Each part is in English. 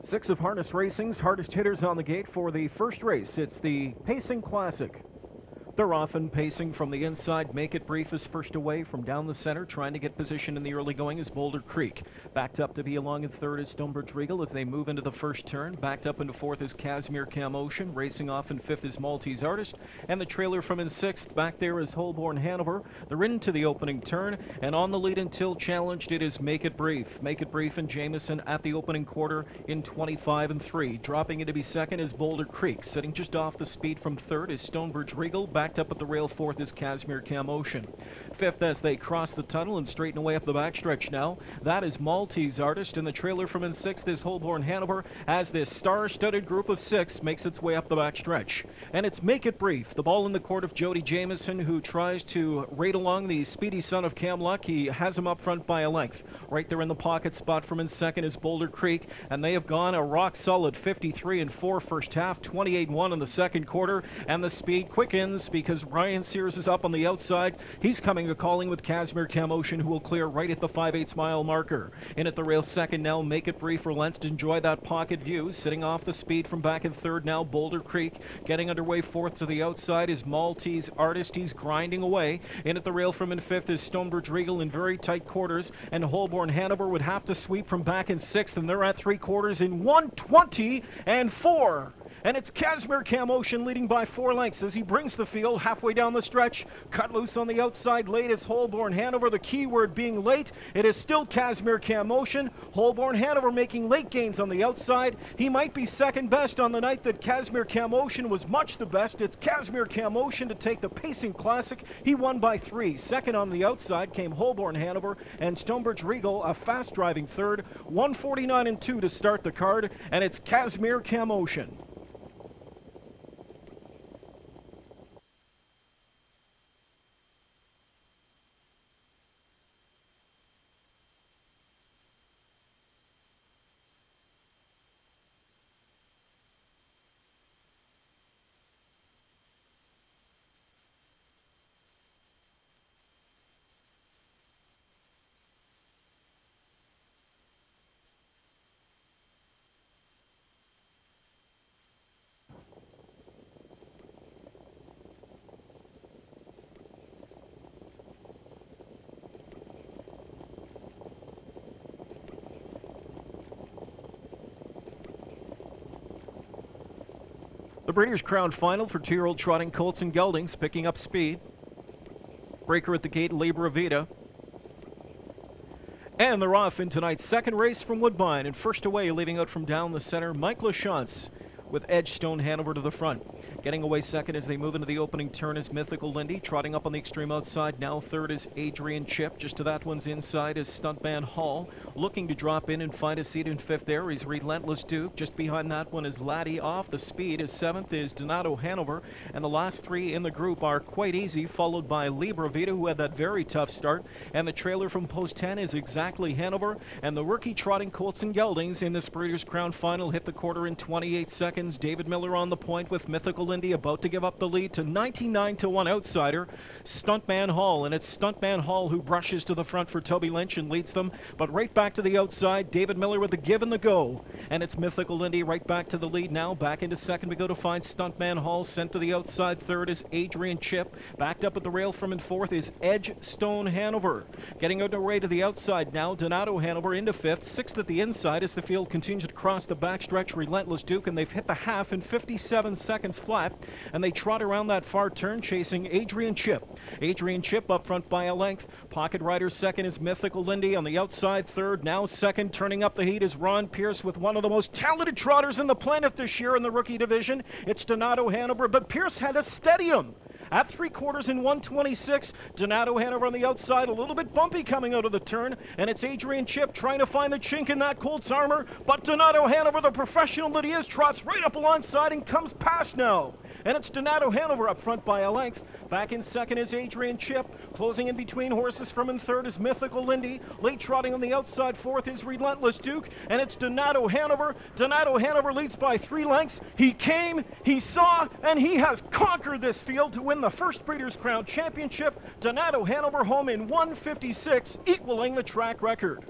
Six of Harness Racing's hardest hitters on the gate for the first race. It's the Pacing Classic. They're often pacing from the inside. Make It Brief is first away from down the center, trying to get position in the early going is Boulder Creek. Backed up to be along in third is Stonebridge Regal as they move into the first turn. Backed up into fourth is Casimir Camotion. Racing off in fifth is Maltese Artist. And the trailer from in sixth, back there is Holborn Hanover. They're into the opening turn, and on the lead until challenged it is Make It Brief. Make It Brief and Jameson at the opening quarter in 25 and 3. Dropping in to be second is Boulder Creek. Sitting just off the speed from third is Stonebridge Regal. Backed up at the rail fourth is Casimir Camotion. Fifth as they cross the tunnel and straighten away up the backstretch now, that is Maltese Artist, and the trailer from in sixth is Holborn Hanover as this star-studded group of six makes its way up the backstretch. And it's Make It Brief, the ball in the court of Jody Jameson, who tries to raid along the speedy son of Cam Luck. He has him up front by a length. Right there in the pocket spot from in second is Boulder Creek, and they have gone a rock-solid 53 and 4 first half, 28 and 1 in the second quarter, and the speed quickens because Ryan Sears is up on the outside. He's coming a calling with Casimir Camotion, who will clear right at the 5/8 mile marker. In at the rail second now, Make It Brief relents to enjoy that pocket view. Sitting off the speed from back in third now, Boulder Creek. Getting underway fourth to the outside is Maltese Artist. He's grinding away. In at the rail from in fifth is Stonebridge Regal in very tight quarters, and Holborn Hanover would have to sweep from back in sixth, and they're at three quarters in 1:20 and 4. And it's Casimir Camotion leading by 4 lengths as he brings the field halfway down the stretch. Cut loose on the outside late is Holborn Hanover. The key word being late. It is still Casimir Camotion. Holborn Hanover making late gains on the outside. He might be second best on the night that Casimir Camotion was much the best. It's Casimir Camotion to take the Pacing Classic. He won by 3. Second on the outside came Holborn Hanover, and Stonebridge Regal a fast driving third. 149 and 2 to start the card, and it's Casimir Camotion. The Breeders' Crown Final for 2-year-old trotting colts and geldings, picking up speed. Breaker at the gate, Libra Vita. And they're off in tonight's second race from Woodbine. And first away, leading out from down the center, Mike LaChance with Edgestone Hanover to the front. Getting away second as they move into the opening turn is Mythical Lindy. Trotting up on the extreme outside now. Third is Adrian Chip. Just to that one's inside is Stuntman Hall. Looking to drop in and find a seat in fifth there is Relentless Duke. Just behind that one is Laddie. Off the speed is seventh is Donato Hanover. And the last three in the group are Quite Easy, followed by Libra Vita, who had that very tough start. And the trailer from post 10 is Exactly Hanover. And the rookie trotting colts and geldings in this Breeders' Crown Final hit the quarter in 28 seconds. David Miller on the point with Mythical Lindy about to give up the lead to 99 to 1 outsider, Stuntman Hall. And it's Stuntman Hall who brushes to the front for Toby Lynch and leads them. But right back to the outside, David Miller with the give and the go. And it's Mythical Lindy right back to the lead now. Back into second we go to find Stuntman Hall. Sent to the outside third is Adrian Chip. Backed up at the rail from in fourth is Edgestone Hanover. Getting underway to the outside now, Donato Hanover into fifth. Sixth at the inside as the field continues to cross the backstretch, Relentless Duke, and they've hit the half in 57 seconds flat. And they trot around that far turn chasing Adrian Chip. Adrian Chip up front by a length. Pocket Rider second is Mythical Lindy. On the outside third, now second, turning up the heat is Ron Pierce with one of the most talented trotters in the planet this year in the rookie division. It's Donato Hanover, but Pierce had to steady him. At three quarters in 126, Donato Hanover on the outside, a little bit bumpy coming out of the turn, and it's Adrian Chip trying to find the chink in that Colt's armor, but Donato Hanover, the professional that he is, trots right up alongside and comes past now. And it's Donato Hanover up front by a length. Back in second is Adrian Chip. Closing in between horses from in third is Mythical Lindy. Late trotting on the outside fourth is Relentless Duke. And it's Donato Hanover. Donato Hanover leads by 3 lengths. He came, he saw, and he has conquered this field to win the first Breeders' Crown Championship. Donato Hanover home in 1:56, equaling the track record.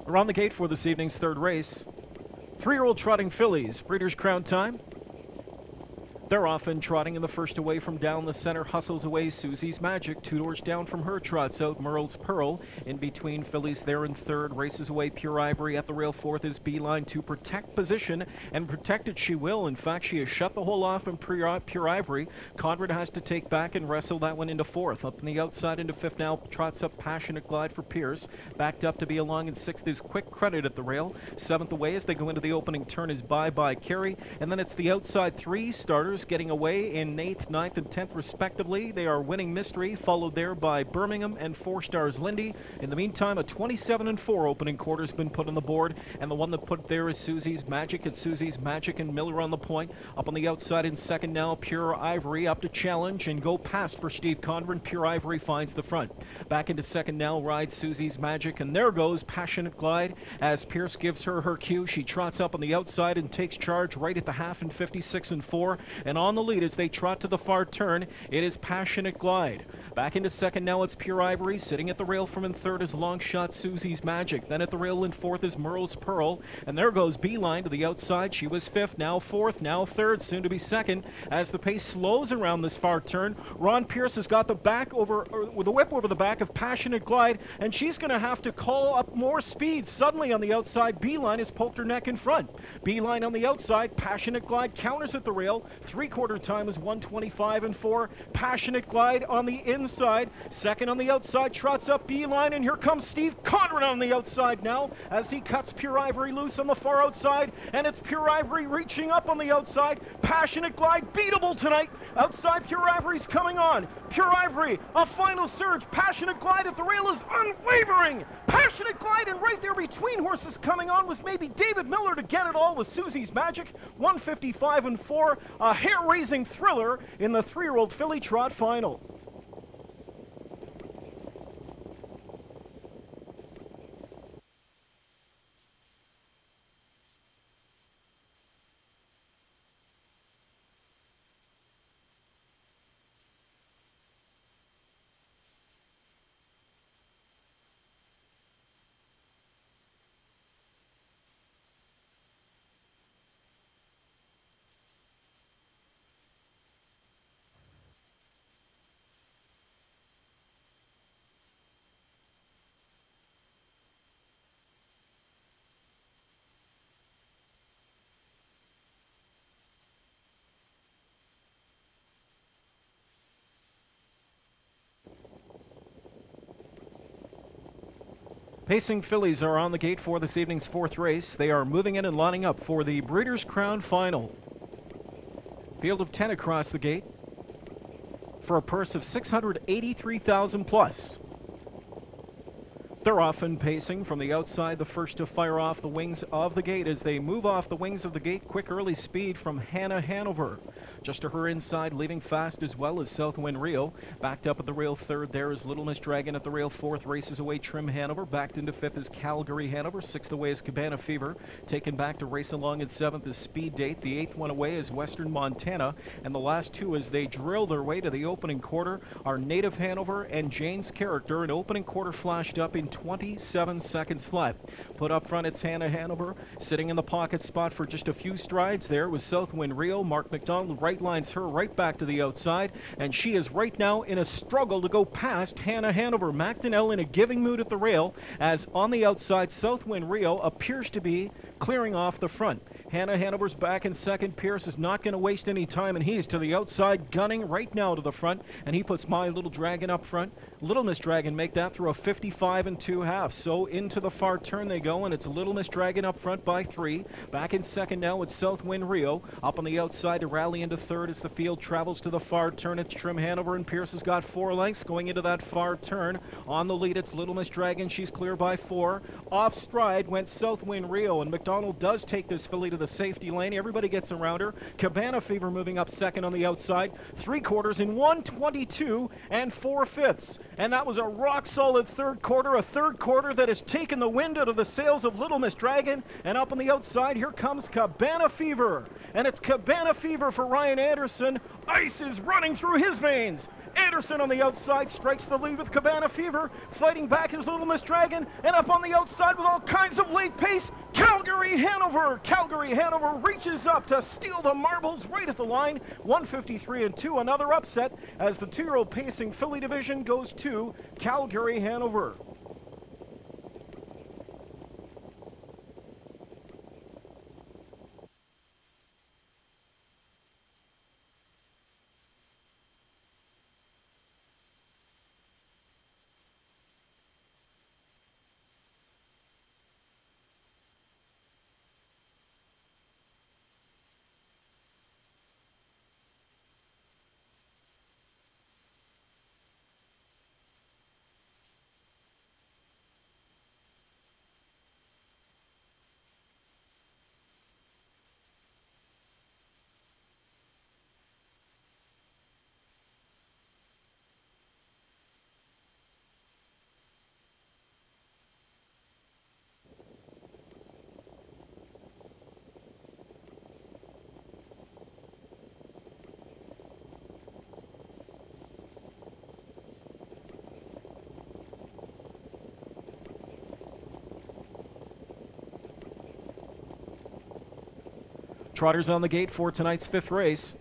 Around the gate for this evening's third race, 3-year-old trotting fillies, Breeders' Crown time. They're often trotting in the first away from down the center, hustles away Susie's Magic. 2 doors down from her trots out Merle's Pearl. In between fillies there in third, races away Pure Ivory. At the rail fourth is Beeline to protect position, and protect it she will. In fact, she has shut the hole off in Pure Ivory. Conrad has to take back and wrestle that one into fourth. Up on the outside into fifth now, trots up Passionate Glide for Pierce. Backed up to be along in sixth is Quick Credit at the rail. Seventh away as they go into the opening turn is Bye Bye Carry. And then it's the outside 3 starters getting away in 8th, 9th, and 10th respectively. They are Winning Mystery, followed there by Birmingham and 4 Stars Lindy. In the meantime, a 27-4 opening quarter's been put on the board, and the one that put there is Susie's Magic. It's Susie's Magic and Miller on the point. Up on the outside in second now, Pure Ivory up to challenge and go past for Steve Conran. Pure Ivory finds the front. Back into second now rides Susie's Magic, and there goes Passionate Glide as Pierce gives her cue. She trots up on the outside and takes charge right at the half in 56-4, and on the lead as they trot to the far turn, it is Passionate Glide. Back into second now, it's Pure Ivory. Sitting at the rail from in third is Long Shot Susie's Magic. Then at the rail in fourth is Merle's Pearl. And there goes Beeline to the outside. She was fifth, now fourth, now third, soon to be second. As the pace slows around this far turn, Ron Pierce has got the with the whip over the back of Passionate Glide, and she's going to have to call up more speed. Suddenly on the outside, Beeline has poked her neck in front. Beeline on the outside, Passionate Glide counters at the rail. 3/4 time is 1:25-4. Passionate Glide on the inside. Second on the outside, trots up Beeline, and here comes Steve Conrad on the outside now as he cuts Pure Ivory loose on the far outside, and it's Pure Ivory reaching up on the outside. Passionate Glide beatable tonight. Outside, Pure Ivory's coming on. Pure Ivory, a final surge. Passionate Glide at the rail is unwavering. Passionate Glide, and right there between horses coming on was maybe David Miller to get it all with Susie's Magic. 1:55-4, a hair-raising thriller in the 3-year-old filly trot final. Pacing fillies are on the gate for this evening's fourth race. They are moving in and lining up for the Breeders' Crown final. Field of 10 across the gate for a purse of 683,000 plus. They're often pacing from the outside, the first to fire off the wings of the gate. As they move off the wings of the gate, quick early speed from Hannah Hanover. Just to her inside, leaving fast as well as Southwind Rio. Backed up at the rail third, there is Little Miss Dragon at the rail fourth. Races away Trim Hanover. Backed into fifth is Calgary Hanover. Sixth away is Cabana Fever. Taken back to race along in seventh is Speed Date. The eighth one away is Western Montana. And the last two as they drill their way to the opening quarter are Native Hanover and Jane's Character. An opening quarter flashed up in 27 seconds flat. Put up front, it's Hannah Hanover. Sitting in the pocket spot for just a few strides there was Southwind Rio. Mark McDonald right lines her right back to the outside, and she is right now in a struggle to go past Hannah Hanover. Macdonell in a giving mood at the rail, as on the outside, Southwind Rio appears to be clearing off the front. Hannah Hanover's back in second. Pierce is not going to waste any time, and he's to the outside, gunning right now to the front, and he puts My Little Dragon up front. Little Miss Dragon make that through a 55 2/2. So into the far turn they go, and it's Little Miss Dragon up front by 3. Back in second now, it's Southwind Rio. Up on the outside to rally into third as the field travels to the far turn. It's Trim Hanover, and Pierce has got 4 lengths going into that far turn. On the lead, it's Little Miss Dragon. She's clear by 4. Off stride went Southwind Rio, and McDonald does take this filly to the the safety lane. Everybody gets around her. Cabana Fever moving up second on the outside. 3/4 in 1:22 and 4/5. And that was a rock-solid third quarter, a third quarter that has taken the wind out of the sails of Little Miss Dragon. And up on the outside, here comes Cabana Fever. And it's Cabana Fever for Ryan Anderson. Ice is running through his veins. Anderson on the outside strikes the lead with Cabana Fever. Fighting back is Little Miss Dragon. And up on the outside with all kinds of late pace, Calgary Hanover. Calgary Hanover reaches up to steal the marbles right at the line. 1:53 and 2, another upset as the 2-year-old pacing filly division goes to Calgary Hanover. Trotters on the gate for tonight's 5th race.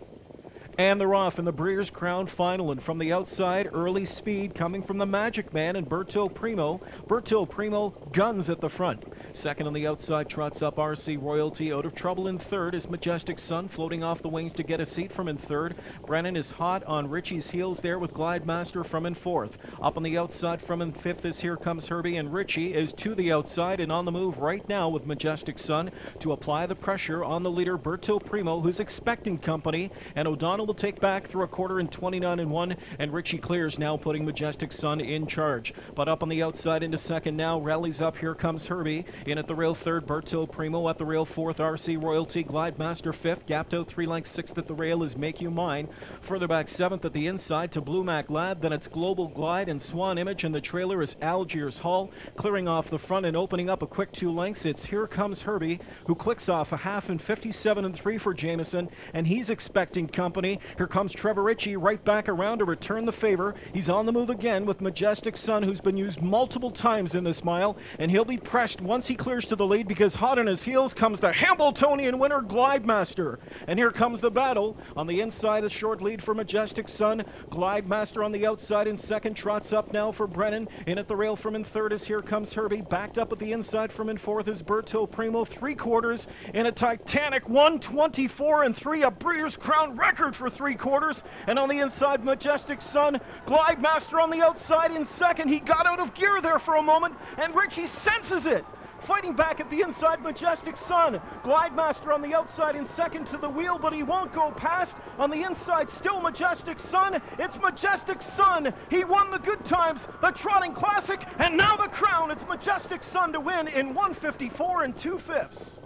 And they're off in the Breeders' Crown Final, and from the outside, early speed coming from the Magic Man and Berto Primo. Berto Primo guns at the front. Second on the outside trots up RC Royalty. Out of trouble in third is Majestic Sun, floating off the wings to get a seat from in third. Brennan is hot on Richie's heels there with Glide Master from in fourth. Up on the outside from in fifth is Here Comes Herbie, and Richie is to the outside and on the move right now with Majestic Sun to apply the pressure on the leader Berto Primo, who's expecting company, and O'Donnell will take back through a quarter in 29 and 1, and Richie clears now, putting Majestic Sun in charge. But up on the outside into second now, rallies up Here Comes Herbie. In at the rail third, Berto Primo. At the rail fourth, RC Royalty. Glide Master fifth. Gapped out 3 lengths. Sixth at the rail is Make You Mine. Further back seventh at the inside to Blue Mac Lad. Then it's Global Glide and Swan Image, and the trailer is Algiers Hall. Clearing off the front and opening up a quick 2 lengths, it's Here Comes Herbie, who clicks off a half in 57 and 3 for Jameson, and he's expecting company. Here comes Trevor Ritchie right back around to return the favor. He's on the move again with Majestic Sun, who's been used multiple times in this mile, and he'll be pressed once he clears to the lead, because hot on his heels comes the Hambletonian winner Glide Master. And here comes the battle. On the inside, a short lead for Majestic Sun. Glide Master on the outside in second, trots up now for Brennan. In at the rail from in third is Here Comes Herbie. Backed up at the inside from in fourth is Berto Primo. 3/4 in a Titanic 1:24 and 3, a Breeders' Crown record for 3/4. And on the inside, Majestic Sun. Glide Master on the outside in second. He got out of gear there for a moment, and Richie senses it. Fighting back at the inside, Majestic Sun. Glide Master on the outside in second to the wheel, but he won't go past. On the inside, still Majestic Sun. It's Majestic Sun. He won the Good Times, the Trotting Classic, and now the crown. It's Majestic Sun to win in 1:54 and 2/5.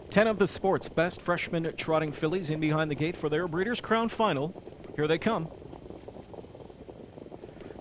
Ten of the sport's best freshman trotting fillies in behind the gate for their Breeders' Crown Final. Here they come.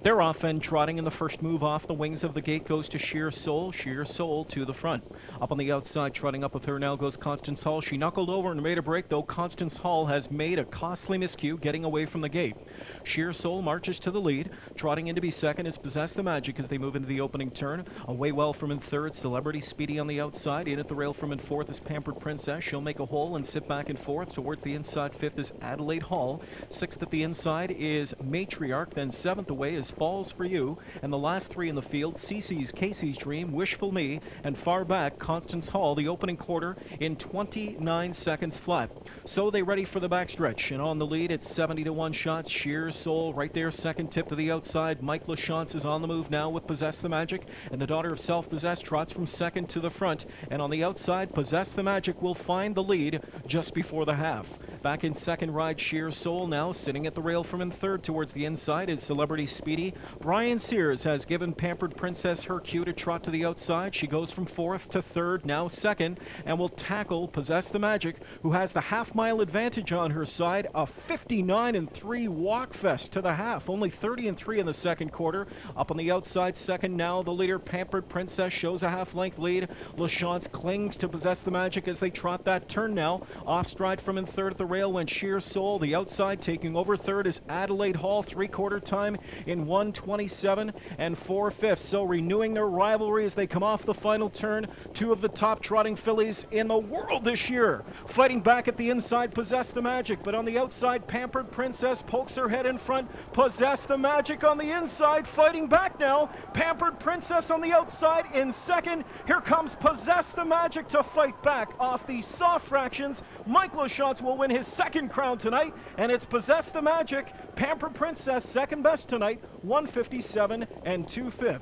They're off and trotting, in the first move off the wings of the gate goes to Sheer Soul. Sheer Soul to the front. Up on the outside, trotting up with her now goes Constance Hall. She knuckled over and made a break, though Constance Hall has made a costly miscue getting away from the gate. Sheer Soul marches to the lead. Trotting in to be second is Possess the Magic as they move into the opening turn. Away well from in third, Celebrity Speedy on the outside. In at the rail from in fourth is Pampered Princess. She'll make a hole and sit back in fourth. Towards the inside fifth is Adelaide Hall. Sixth at the inside is Matriarch. Then seventh away is Falls for You. And the last three in the field, Cece's Casey's Dream, Wishful Me, and far back, Constance Hall, the opening quarter in 29 seconds flat. So they ready for the backstretch. And on the lead, it's 70-1 shots. Sheer Soul right there, second tip to the outside. Mike LaChance is on the move now with Possess the Magic. And the Daughter of Self-Possessed trots from second to the front. And on the outside, Possess the Magic will find the lead just before the half. Back in second ride, Sheer Soul now sitting at the rail from in third. Towards the inside is Celebrity Speedy. Brian Sears has given Pampered Princess her cue to trot to the outside. She goes from fourth to third, now second, and will tackle Possess the Magic, who has the half-mile advantage on her side. A 59-3 walk fest to the half. Only 30-3 in the second quarter. Up on the outside, second now, the leader, Pampered Princess, shows a half-length lead. LaChance clings to Possess the Magic as they trot that turn now. Off stride from in third at the rail went Sheer Soul. The outside taking over third is Adelaide Hall, three-quarter time in 1:27 and 4/5. So renewing their rivalry as they come off the final turn. Two of the top trotting fillies in the world this year. Fighting back at the inside, Possess the Magic, but on the outside, Pampered Princess pokes her head in front. Possess the Magic on the inside, fighting back now. Pampered Princess on the outside in second. Here comes Possess the Magic to fight back off the soft fractions. Mike LaChance will win his second crown tonight, and it's Possess the Magic. Pampered Princess second best tonight, 157 and 2/5.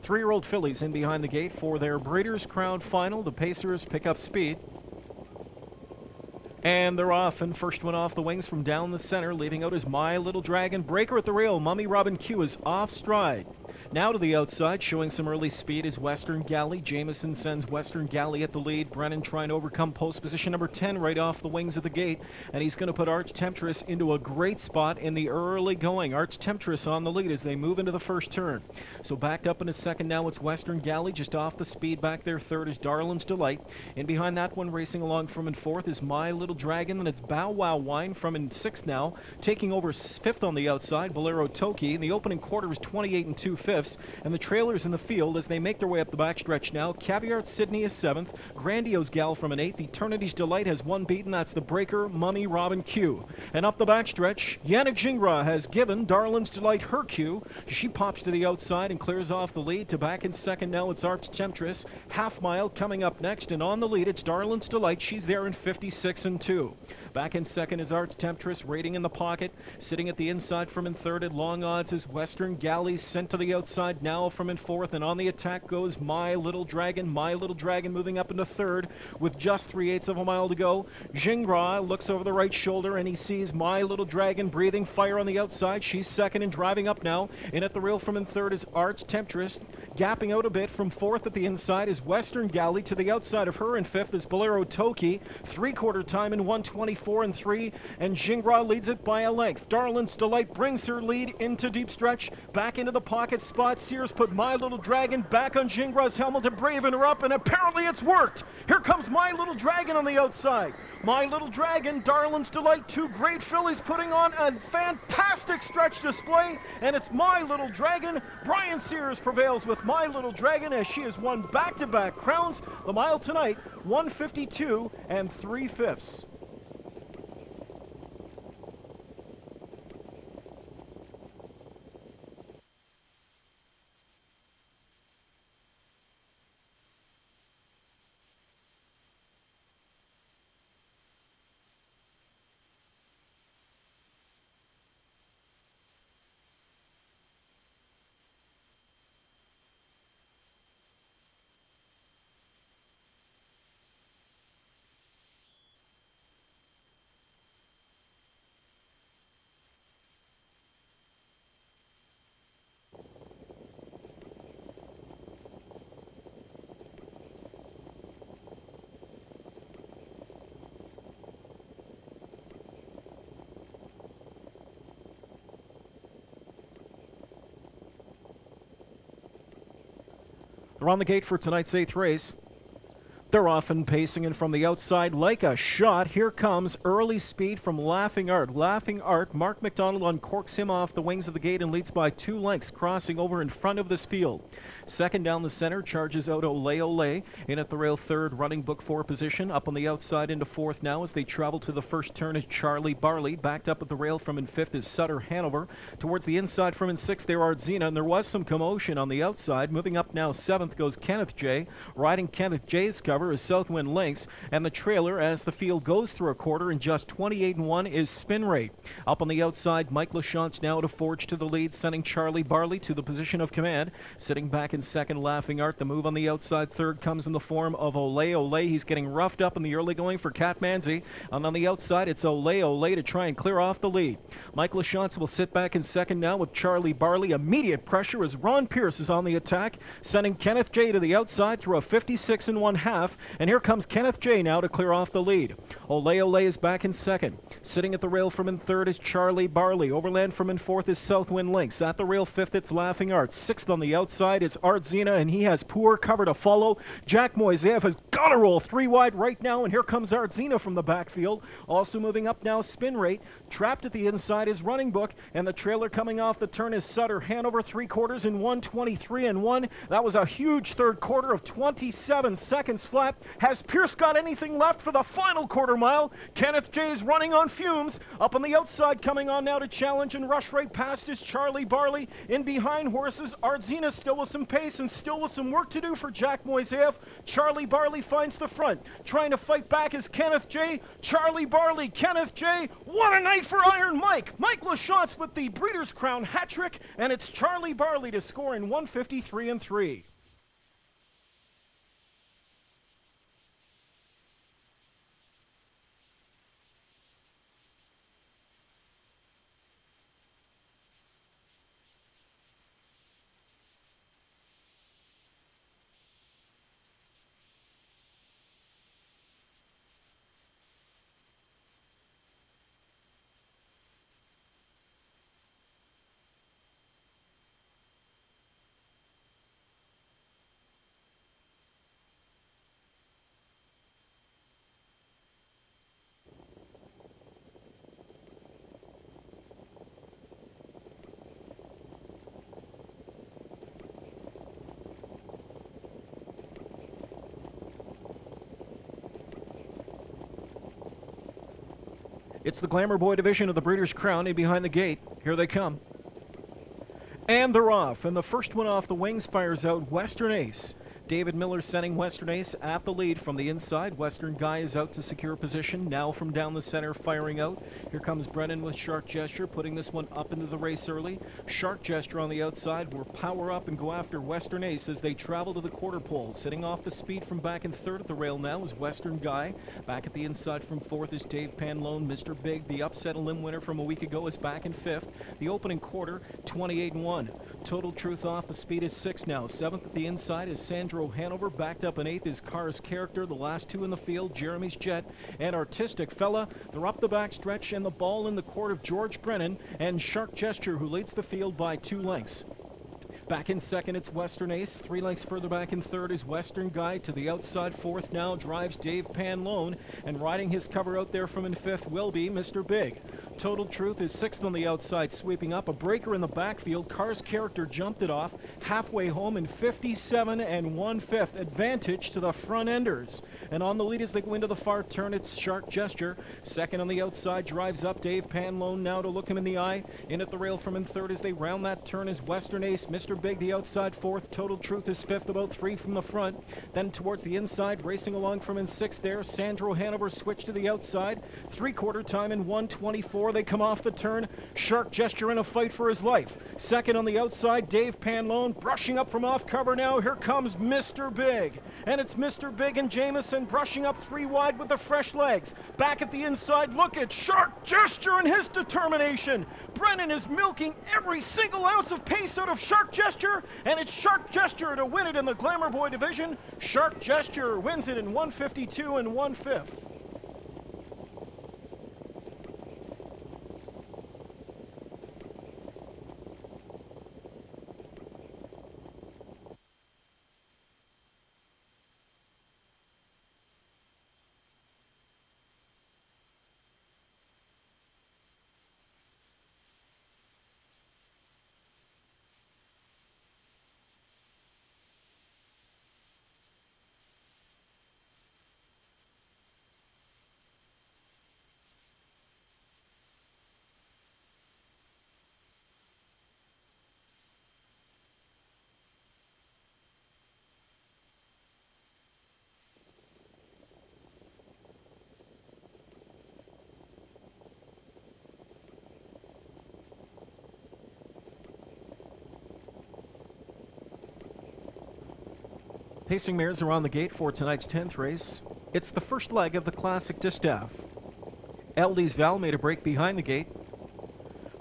Three-year-old fillies in behind the gate for their Breeders' Crown final. The Pacers pick up speed. And they're off, and first one off the wings from down the center, leaving out is My Little Dragon. Breaker at the rail, Mummy Robin Q is off stride. Now to the outside, showing some early speed is Western Galley. Jameson sends Western Galley at the lead. Brennan trying to overcome post position number 10 right off the wings of the gate. And he's going to put Arch Temptress into a great spot in the early going. Arch Temptress on the lead as they move into the first turn. So backed up in a second now, it's Western Galley just off the speed. Back there third is Darlin's Delight. In behind that one, racing along from in fourth is My Little Dragon. And it's Bow Wow Wine from in sixth now. Taking over fifth on the outside, Bolero Toki. In the opening quarter is 28 and 2/5. And the trailers in the field as they make their way up the backstretch now. Caviar Sydney is seventh. Grandiose Gal from an eighth. Eternity's Delight has one beaten. That's the Breaker, Mummy Robin Q. And up the backstretch, Yannick Gingras has given Darlin's Delight her cue. She pops to the outside and clears off the lead. To back in second now, it's Arch Temptress. Half mile coming up next. And on the lead, it's Darlin's Delight. She's there in 56 and 2. Back in second is Arch Temptress, rating in the pocket. Sitting at the inside from in third at long odds is Western Galley, sent to the outside now from in fourth. And on the attack goes My Little Dragon. My Little Dragon moving up into third with just 3/8 of a mile to go. Gingras looks over the right shoulder and he sees My Little Dragon breathing fire on the outside. She's second and driving up now. In at the rail from in third is Arch Temptress. Gapping out a bit from fourth at the inside is Western Galley. To the outside of her in fifth is Bolero Toki. Three-quarter time in 1:24 and 3. And Gingras leads it by a length. Darlin's Delight brings her lead into deep stretch. Back into the pocket spot. Sears put My Little Dragon back on Gingras' helmet to braven her up, and apparently it's worked. Here comes My Little Dragon on the outside. My Little Dragon, Darlin's Delight, two great fillies putting on a fantastic stretch display, and it's My Little Dragon. Brian Sears prevails with My Little Dragon as she has won back-to-back crowns. The mile tonight, 152 and 3/5. They're on the gate for tonight's 8th race. They're off and pacing, and from the outside, like a shot, here comes early speed from Laughing Art. Laughing Art, Mark McDonald uncorks him off the wings of the gate and leads by 2 lengths, crossing over in front of this field. Second down the center, charges out Ole Ole. In at the rail, third, running book 4 position. Up on the outside into 4th now as they travel to the first turn is Charlie Barley. Backed up at the rail from in 5th is Sutter Hanover. Towards the inside from in 6th there Ardzina, and there was some commotion on the outside. Moving up now 7th goes Kenneth J. Riding Kenneth J's cover is Southwind Lynx, and the trailer as the field goes through a quarter in just 28-1 is Spin Rate. Up on the outside, Mike Lachance now to forge to the lead, sending Charlie Barley to the position of command. Sitting back in second, Laughing Art. The move on the outside third comes in the form of Ole Ole. He's getting roughed up in the early going for Cat Manzi, and on the outside it's Ole Ole to try and clear off the lead. Mike Lachance will sit back in second now with Charlie Barley. Immediate pressure as Ron Pierce is on the attack, sending Kenneth J to the outside through a 56 1/2, and here comes Kenneth J now to clear off the lead. Ole Ole is back in second. Sitting at the rail from in third is Charlie Barley. Overland from in fourth is Southwind Lynx. At the rail fifth it's Laughing Art. Sixth on the outside is Ardzina, and he has poor cover to follow. Jack Moiseev has got to roll 3 wide right now, and here comes Ardzina from the backfield. Also moving up now, Spin Rate. Trapped at the inside is Running Book, and the trailer coming off the turn is Sutter Hanover. 3/4 in 1:23 That was a huge third quarter of 27 seconds flat. Has Pierce got anything left for the final quarter mile? Kenneth J is running on fumes. Up on the outside, coming on now to challenge and rush right past is Charlie Barley. In behind horses, Ardzina still with some pace and still with some work to do for Jack Moiseev. Charlie Barley finds the front. Trying to fight back is Kenneth J. Charlie Barley, Kenneth J. What a night for Iron Mike. Mike Lachance with the Breeders' Crown hat trick, and it's Charlie Barley to score in 1:53 3. It's the Glamour Boy division of the Breeders' Crown in behind the gate. Here they come. And they're off, and the first one off the wings fires out Western Ace. David Miller sending Western Ace at the lead from the inside. Western Guy is out to secure position. Now from down the center, firing out. Here comes Brennan with Shark Gesture, putting this one up into the race early. Shark Gesture on the outside will power up and go after Western Ace as they travel to the quarter pole. Sitting off the speed from back in third at the rail now is Western Guy. Back at the inside from fourth is Dave Panlone. Mr. Big, the upset limb winner from a week ago, is back in fifth. The opening quarter, 28-1. Total Truth off the speed is 6 now. Seventh at the inside is Sandro Hanover. Backed up in 8th is Car's Character. The last 2 in the field, Jeremy's Jet and Artistic Fella. They're up the back stretch, and the ball in the court of George Brennan and Shark Gesture, who leads the field by 2 lengths. Back in second, it's Western Ace. 3 lengths further back in third is Western Guy. To the outside, fourth now drives Dave Panlone, and riding his cover out there from in fifth will be Mr. Big. Total Truth is 6th on the outside, sweeping up. A breaker in the backfield. Car's Character jumped it off halfway home in 57 1/5. Advantage to the front enders. And on the lead as they go into the far turn, it's Shark Gesture. Second on the outside, drives up Dave Panlone now to look him in the eye. In at the rail from in third as they round that turn is Western Ace. Mr. Big, the outside fourth. Total Truth is fifth, about 3 from the front. Then towards the inside, racing along from in sixth there, Sandro Hanover switch to the outside. 3/4 time in 1:24. They come off the turn. Shark Gesture in a fight for his life. Second on the outside, Dave Panlone brushing up from off cover now. Here comes Mr. Big. And it's Mr. Big and Jameson brushing up 3 wide with the fresh legs. Back at the inside, look at Shark Gesture and his determination. Brennan is milking every single ounce of pace out of Shark Gesture, and it's Shark Gesture to win it in the Glamour Boy division. Shark Gesture wins it in 1:52 1/5. Pacing mares are on the gate for tonight's 10th race. It's the first leg of the Classic Distaff. LD's Val made a break behind the gate.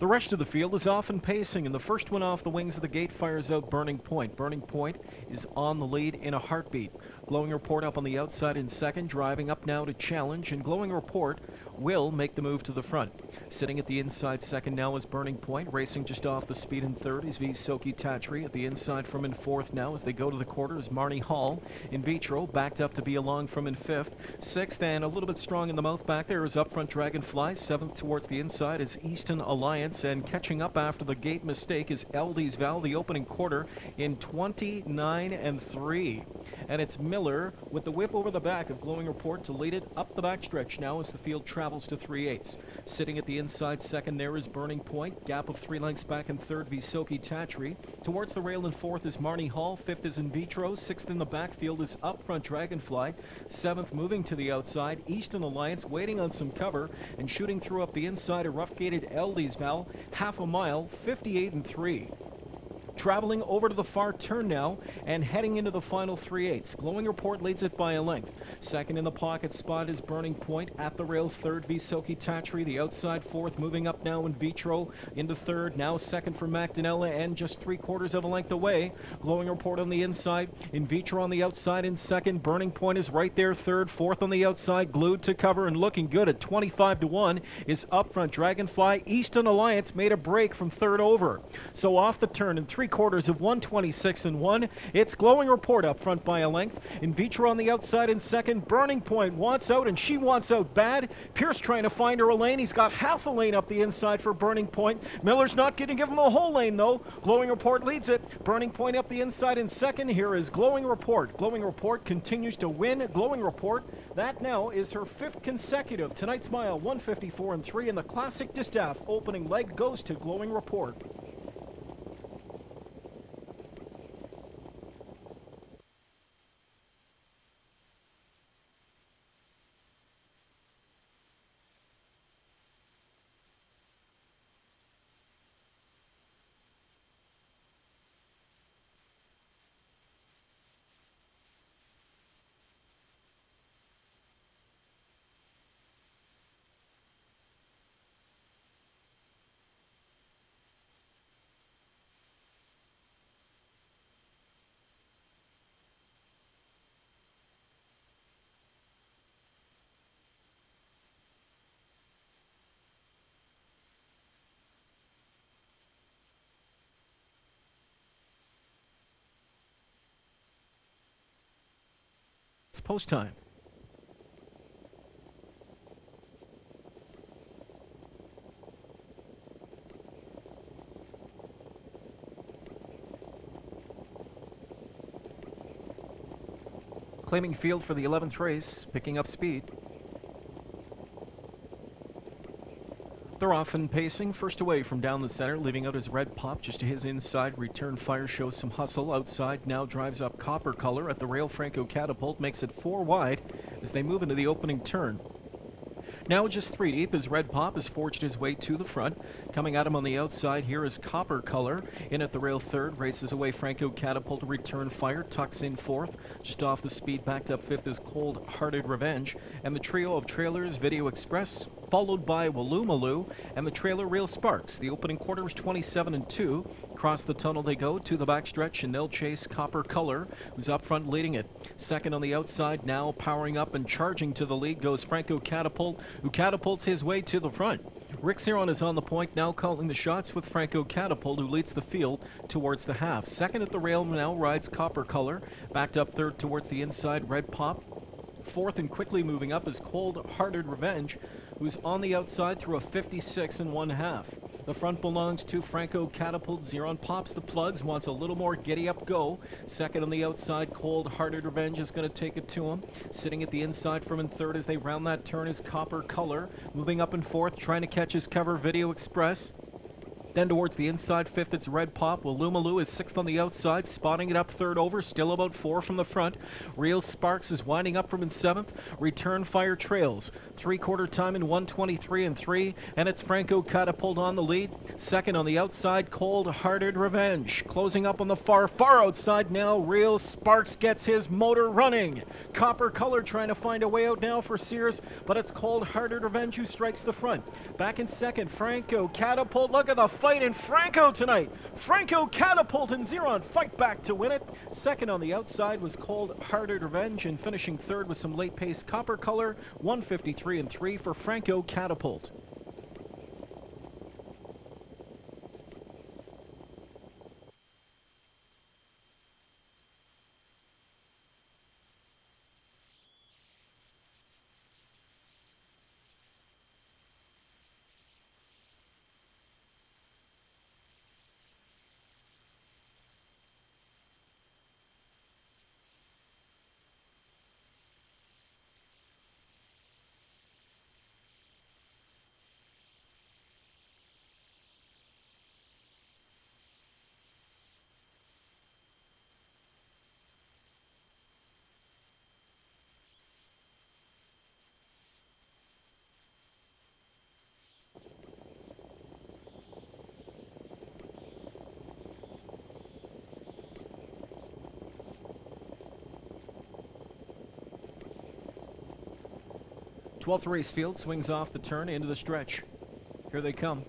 The rest of the field is off and pacing, and the first one off the wings of the gate fires out Burning Point. Burning Point is on the lead in a heartbeat. Glowing Report up on the outside in second, driving up now to challenge, and Glowing Report will make the move to the front. Sitting at the inside second now is Burning Point. Racing just off the speed in third is Soki Tatri. At the inside from in fourth now as they go to the quarter is Marnie Hall. In Vitro backed up to be along from in fifth. Sixth and a little bit strong in the mouth back there is Up Front Dragonfly. Seventh towards the inside is Easton Alliance, and catching up after the gate mistake is LD's Val, the opening quarter in 29-3. And it's Miller with the whip over the back of Glowing Report to lead it up the backstretch now as the field travels to 3/8. Sitting at the inside second there is Burning Point. Gap of 3 lengths back in third, Soki Tatri. Towards the rail in fourth is Marnie Hall. Fifth is In Vitro. Sixth in the backfield is Up Front Dragonfly. Seventh moving to the outside, Easton Alliance waiting on some cover and shooting through up the inside, a rough-gated LD's Val. Half a mile, 58-3. Traveling over to the far turn now and heading into the final 3/8. Glowing Report leads it by a length. Second in the pocket spot is Burning Point. At the rail third, Soki Tatri. The outside fourth, moving up now In Vitro into third. Now second for Magdanella and just 3/4 of a length away. Glowing Report on the inside. In Vitro on the outside in second. Burning Point is right there third. Fourth on the outside, glued to cover and looking good at 25-1 is Up Front Dragonfly. Easton Alliance made a break from third over. So off the turn in 3/4 of 126-1. It's Glowing Report up front by a length. In Vitro on the outside in second. Burning Point wants out, and she wants out bad. Pierce trying to find her a lane. He's got half a lane up the inside for Burning Point. Miller's not going to give him a whole lane though. Glowing Report leads it. Burning Point up the inside in second. Here is Glowing Report. Glowing Report continues to win. Glowing Report, that now is her 5th consecutive. Tonight's mile 154-3, and the Classic Distaff opening leg goes to Glowing Report. It's post time. Claiming field for the 11th race, picking up speed. They're off and pacing, first away from down the center, leaving out his Red Pop just to his inside. Return fire shows some hustle outside, now drives up Copper Color. At the rail, Franco Catapult makes it 4 wide as they move into the opening turn. Now just 3 deep as Red Pop has forged his way to the front. Coming at him on the outside here is Copper Color. In at the rail third, races away Franco Catapult to return fire, tucks in fourth. Just off the speed, backed up fifth is Cold Hearted Revenge. And the trio of trailers, Video Express, followed by Waloomaloo and the trailer Real Sparks. The opening quarter is 27-2. Across the tunnel they go to the backstretch, and they'll chase Copper Color, who's up front leading it. Second on the outside, now powering up and charging to the lead goes Franco Catapult, who catapults his way to the front. Rick Ceron is on the point, now calling the shots with Franco Catapult, who leads the field towards the half. Second at the rail now rides Copper Color. Backed up third towards the inside, Red Pop. Fourth and quickly moving up is Cold Hearted Revenge, who's on the outside through a 56 1/2. The front belongs to Franco Catapult. Zeron pops the plugs, wants a little more giddy up go. Second on the outside, Cold Hearted Revenge is going to take it to him. Sitting at the inside from in third as they round that turn is Copper Color. Moving up in fourth, trying to catch his cover, Video Express. Then towards the inside, fifth, it's Red Pop. Walumaloo is sixth on the outside, spotting it up third over, still about 4 from the front. Real Sparks is winding up from in seventh. Return Fire trails. 3/4 time in 1:23 and 3, and it's Franco Catapult on the lead. Second on the outside, Cold Hearted Revenge. Closing up on the far outside now, Real Sparks gets his motor running. Copper Color trying to find a way out now for Sears, but it's Cold Hearted Revenge who strikes the front. Back in second, Franco Catapult. Look at the fight in Franco tonight. Franco Catapult and Xeron fight back to win it. Second on the outside was Cold Hearted Revenge, and finishing third with some late pace Copper Color. 1:53 and 3 for Franco Catapult. Twelfth race field swings off the turn into the stretch. Here they come.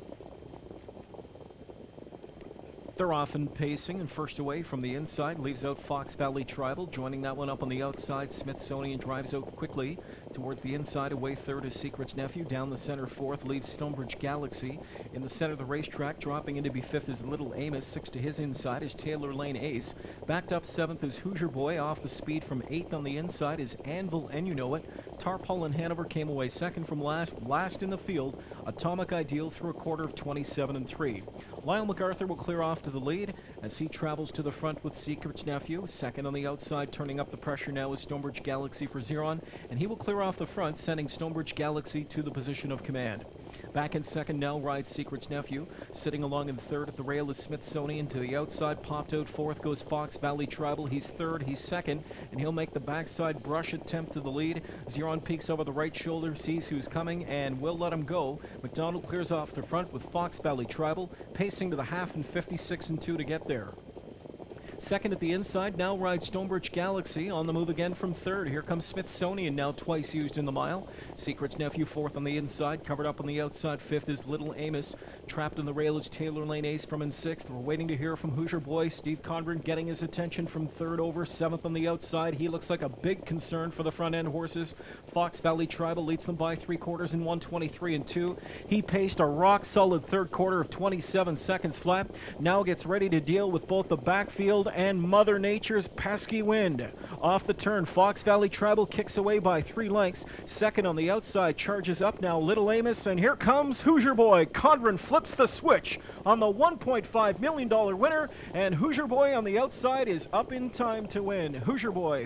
They're off and pacing, and first away from the inside leaves out Fox Valley Tribal. Joining that one up on the outside, Smithsonian drives out quickly. Towards the inside, away third is Secret's Nephew. Down the center fourth leaves Stonebridge Galaxy. In the center of the racetrack, dropping in to be fifth is Little Amos. Sixth to his inside is Taylor Lane Ace. Backed up seventh is Hoosier Boy. Off the speed from eighth on the inside is Anvil, and you know it. Tarpaul and Hanover came away second from last. Last in the field, Atomic Ideal through a quarter of 27 and 3. Lyle MacArthur will clear off to the lead as he travels to the front with Secret's Nephew. Second on the outside, turning up the pressure now is Stonebridge Galaxy for Xeron, and he will clear off the front, sending Stonebridge Galaxy to the position of command. Back in second now rides Secret's Nephew. Sitting along in third at the rail is Smithsonian. To the outside, popped out fourth goes Fox Valley Tribal. He's third, he's second, and he'll make the backside brush attempt to the lead. Xeron peeks over the right shoulder, sees who's coming, and will let him go. McDonald clears off the front with Fox Valley Tribal, pacing to the half in 56 and 2 to get there. Second at the inside, now rides Stonebridge Galaxy, on the move again from third. Here comes Smithsonian, now twice used in the mile. Secret's Nephew fourth on the inside, covered up on the outside. Fifth is Little Amos. Trapped in the rail is Taylor Lane Ace from in sixth. We're waiting to hear from Hoosier Boy. Steve Conran getting his attention from third over. Seventh on the outside. He looks like a big concern for the front end horses. Fox Valley Tribal leads them by 3/4 in 1:23 and 2. He paced a rock solid third quarter of 27 seconds flat. Now gets ready to deal with both the backfield and Mother Nature's pesky wind. Off the turn, Fox Valley Tribal kicks away by 3 lengths. Second on the outside, charges up now Little Amos, and here comes Hoosier Boy. Conran flips the switch on the $1.5 million winner, and Hoosier Boy on the outside is up in time to win. Hoosier Boy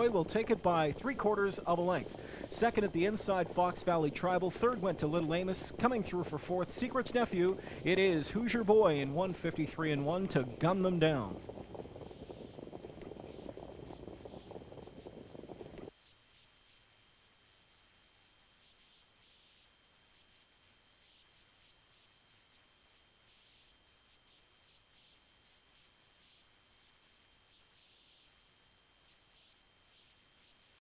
will take it by 3/4 of a length. Second at the inside, Fox Valley Tribal. Third went to Little Amos. Coming through for fourth, Secret's Nephew. It is Hoosier Boy in 1:53 and 1 to gun them down.